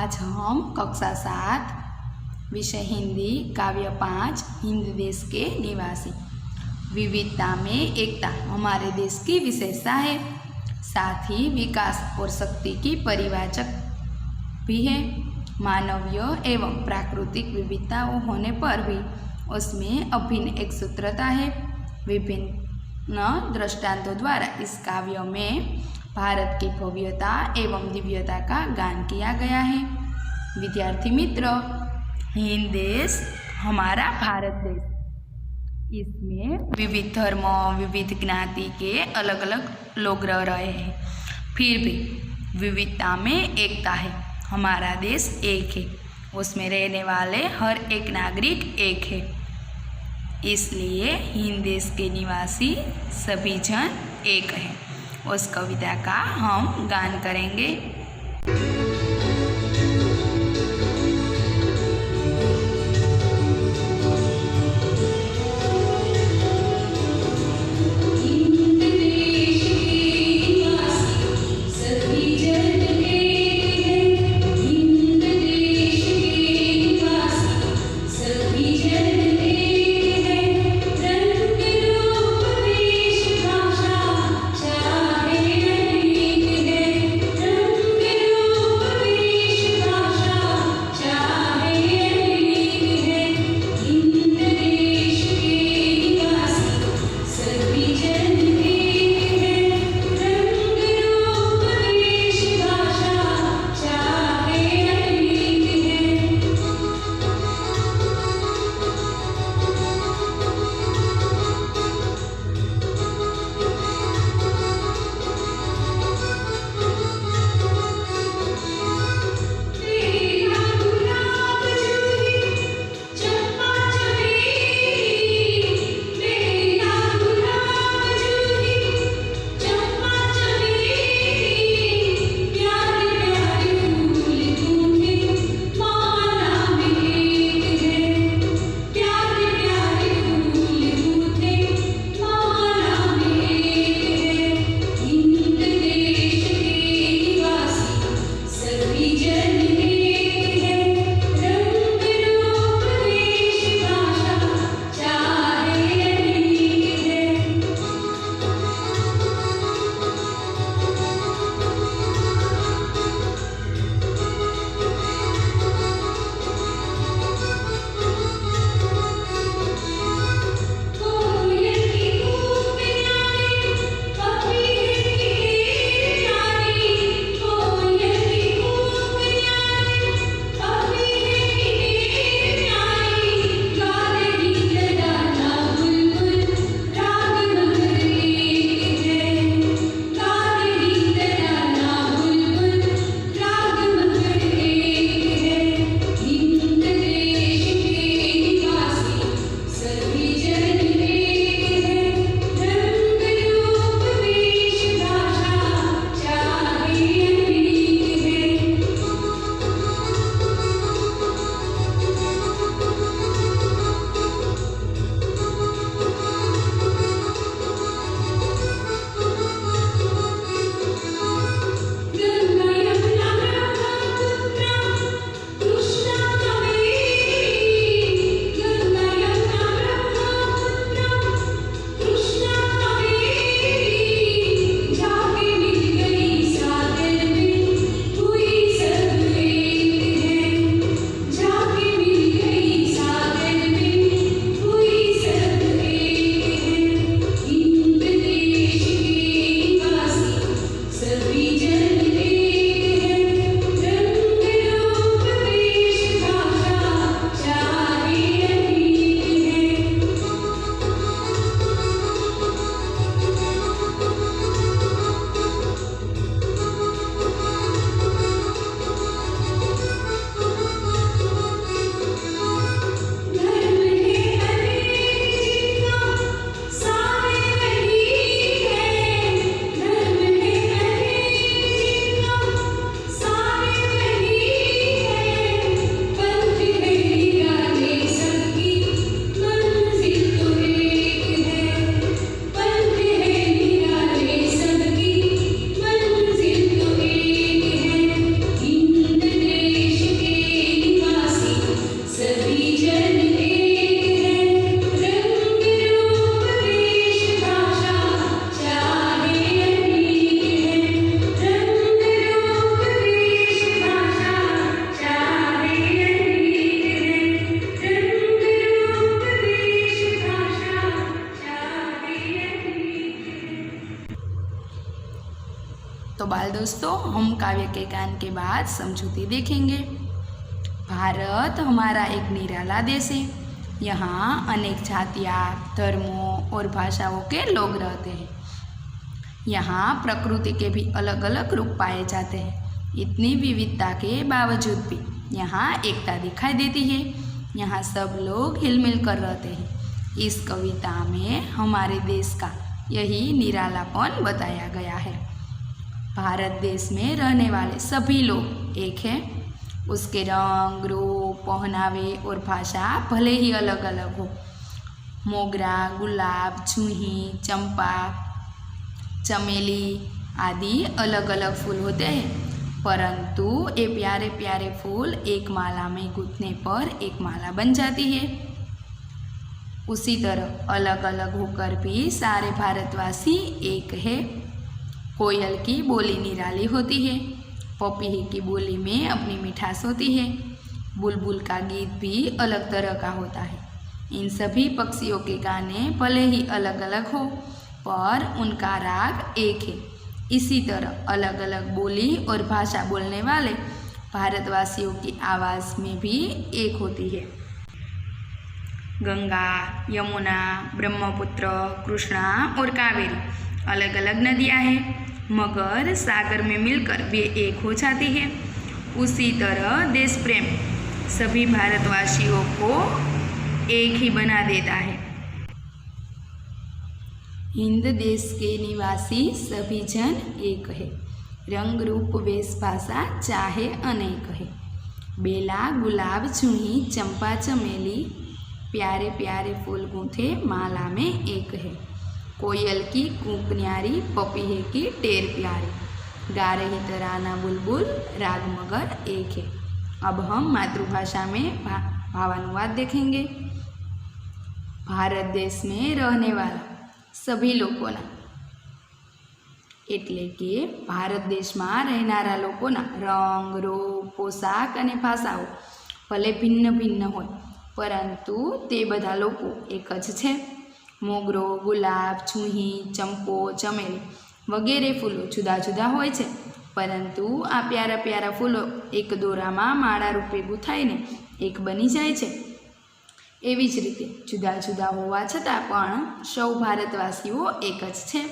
आज हम कक्षा 7 विषय हिंदी काव्य 5 हिंद देश के निवासी। विविधता में एकता हमारे देश की विशेषता है, साथ ही विकास और शक्ति की परिवाचक भी है। मानवीय एवं प्राकृतिक विविधता होने पर भी उसमें अभिन्न एक सूत्रता है। विभिन्न दृष्टांतों द्वारा इस काव्य में भारत की भव्यता एवं दिव्यता का गान किया गया है। विद्यार्थी मित्र, हिंद देश हमारा भारत देश, इसमें विविध धर्म विविध ज्ञाति के अलग अलग लोग रह रहे हैं, फिर भी विविधता में एकता है। हमारा देश एक है, उसमें रहने वाले हर एक नागरिक एक है, इसलिए हिंद देश के निवासी सभी जन एक हैं। उस कविता का हम गान करेंगे। दोस्तों, हम काव्य के गान के बाद समझौती देखेंगे। भारत हमारा एक निराला देश है। यहाँ अनेक जातियाँ, धर्मों और भाषाओं के लोग रहते हैं। यहाँ प्रकृति के भी अलग अलग रूप पाए जाते हैं। इतनी विविधता के बावजूद भी यहाँ एकता दिखाई देती है। यहाँ सब लोग हिलमिल कर रहते हैं। इस कविता में हमारे देश का यही निरालापन बताया गया है। भारत देश में रहने वाले सभी लोग एक हैं। उसके रंग, रूप, पहनावे और भाषा भले ही अलग अलग हो। मोगरा, गुलाब, जूही, चंपा, चमेली आदि अलग अलग फूल होते हैं, परंतु ये प्यारे प्यारे फूल एक माला में गूंथने पर एक माला बन जाती है। उसी तरह अलग अलग होकर भी सारे भारतवासी एक है। कोयल की बोली निराली होती है। पपीहे की बोली में अपनी मिठास होती है। बुलबुल का गीत भी अलग तरह का होता है। इन सभी पक्षियों के गाने भले ही अलग अलग हो, पर उनका राग एक है। इसी तरह अलग अलग बोली और भाषा बोलने वाले भारतवासियों की आवाज़ में भी एक होती है। गंगा, यमुना, ब्रह्मपुत्र, कृष्णा और कावेरी अलग अलग नदियाँ हैं, मगर सागर में मिलकर वे एक हो जाती है। उसी तरह देश प्रेम सभी भारतवासियों को एक ही बना देता है। हिंद देश के निवासी सभी जन एक है। रंग रूप वेश भाषा चाहे अनेक है। बेला, गुलाब, जूही, चंपा, चमेली प्यारे प्यारे फूल गूंथे माला में एक है। कोयल की कूक न्यारी, पपीहे की टेर प्यारी, गा रही तराना बुलबुल, राग मगर एक है। अब हम मातृभाषा में भावानुवाद देखेंगे। भारत देश में रहने वाला सभी लोगोना એટલે કે ભારત દેશમાં રહેનારા લોકોના રંગ, રૂપ, પોશાક અને ભાષાઓ ભલે ભિન્ન ભિન્ન હોય, પરંતુ તે બધા લોકો એક જ છે। મોગરો, ગુલાબ, જૂહી, ચંપો, ચમેલી વગેરે ફૂલો જુદા જુદા હોય છે, પરંતુ આ પ્યારા પ્યારા ફૂલો એક દોરામાં માળા રૂપે ગૂંથાઈને એક બની જાય છે। એવી જ રીતે જુદા જુદા હોવા છતાં પણ સૌ ભારતવાસીઓ એક જ છે।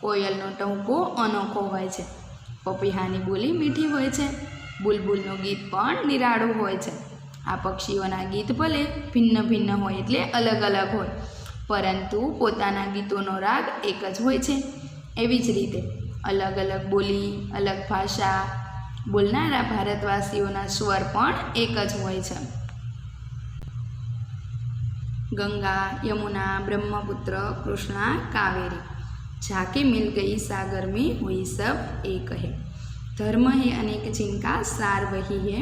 કોયલનો ટહુકો અનોખો હોય છે। પપીહાની બોલી મીઠી હોય છે। બુલબુલનું ગીત પણ નિરાળું હોય છે। આ પક્ષીઓના ગીત ભલે ભિન્ન ભિન્ન હોય એટલે અલગ અલગ હોય, પરંતુ પોતાના ગીતોનો રાગ એક જ હોય છે। એવી જ રીતે અલગ અલગ બોલી, અલગ ભાષા બોલનારા ભારતવાસીઓના સ્વર પણ એક જ હોય છે। गंगा, यमुना, ब्रह्मपुत्र, कृष्णा, कावेरी जाके मिल गई सागर में हुई सब एक है। धर्म है अनेक जिनका सार वही है,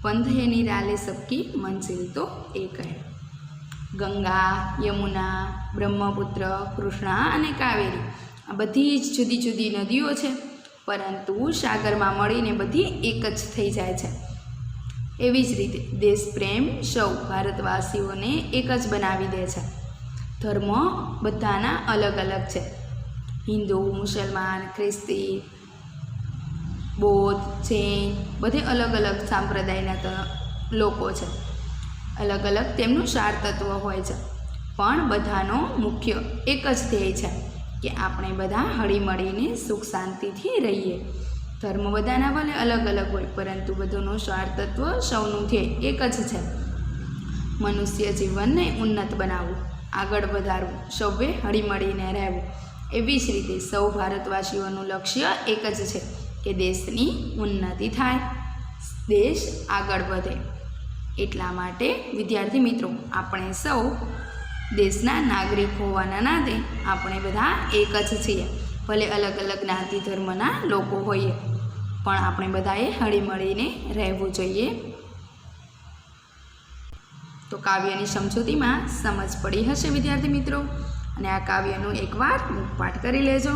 पंथ है निराले सबकी मंजिल तो एक है। गंगा, यमुना, ब्रह्मपुत्र, कृष्णा અને કાવેરી આ બધી જ જુદી જુદી નદીઓ છે, પરંતુ સાગરમાં મળીને બધી એક જ થઈ જાય છે। એવી જ રીતે દેશ પ્રેમ સૌ ભારતવાસીઓને એક જ બનાવી દે છે। ધર્મ બધાના અલગ અલગ છે। હિન્દુ, મુસલમાન, ખ્રિસ્તી, બૌદ્ધ, જૈન બધે અલગ અલગ સંપ્રદાયના લોકો છે। અલગ અલગ તેમનું સાર તત્વ હોય છે, પણ બધાનો મુખ્ય એક જ ધ્યેય છે કે આપણે બધા હળીમળીને સુખ શાંતિથી રહીએ। ધર્મ બધાના ભલે અલગ અલગ હોય, પરંતુ બધુંનું સાર તત્વ સૌનું ધ્યેય એક જ છે। મનુષ્ય જીવનને ઉન્નત બનાવવું, આગળ વધારવું, સૌએ હળીમળીને રહેવું। એવી જ રીતે સૌ ભારતવાસીઓનું લક્ષ્ય એક જ છે કે દેશની ઉન્નતિ થાય, દેશ આગળ વધે। એટલા માટે વિદ્યાર્થી મિત્રો, આપણે સૌ દેશના નાગરિક હોવાના નાતે આપણે બધા એક જ છીએ। ભલે અલગ અલગ જ્ઞાતિ ધર્મના લોકો હોઈએ, પણ આપણે બધાએ હળીમળીને રહેવું જોઈએ। તો કાવ્યની સમજૂતીમાં સમજ પડી હશે વિદ્યાર્થી મિત્રો, અને આ કાવ્યનું એકવાર મુખપાઠ કરી લેજો।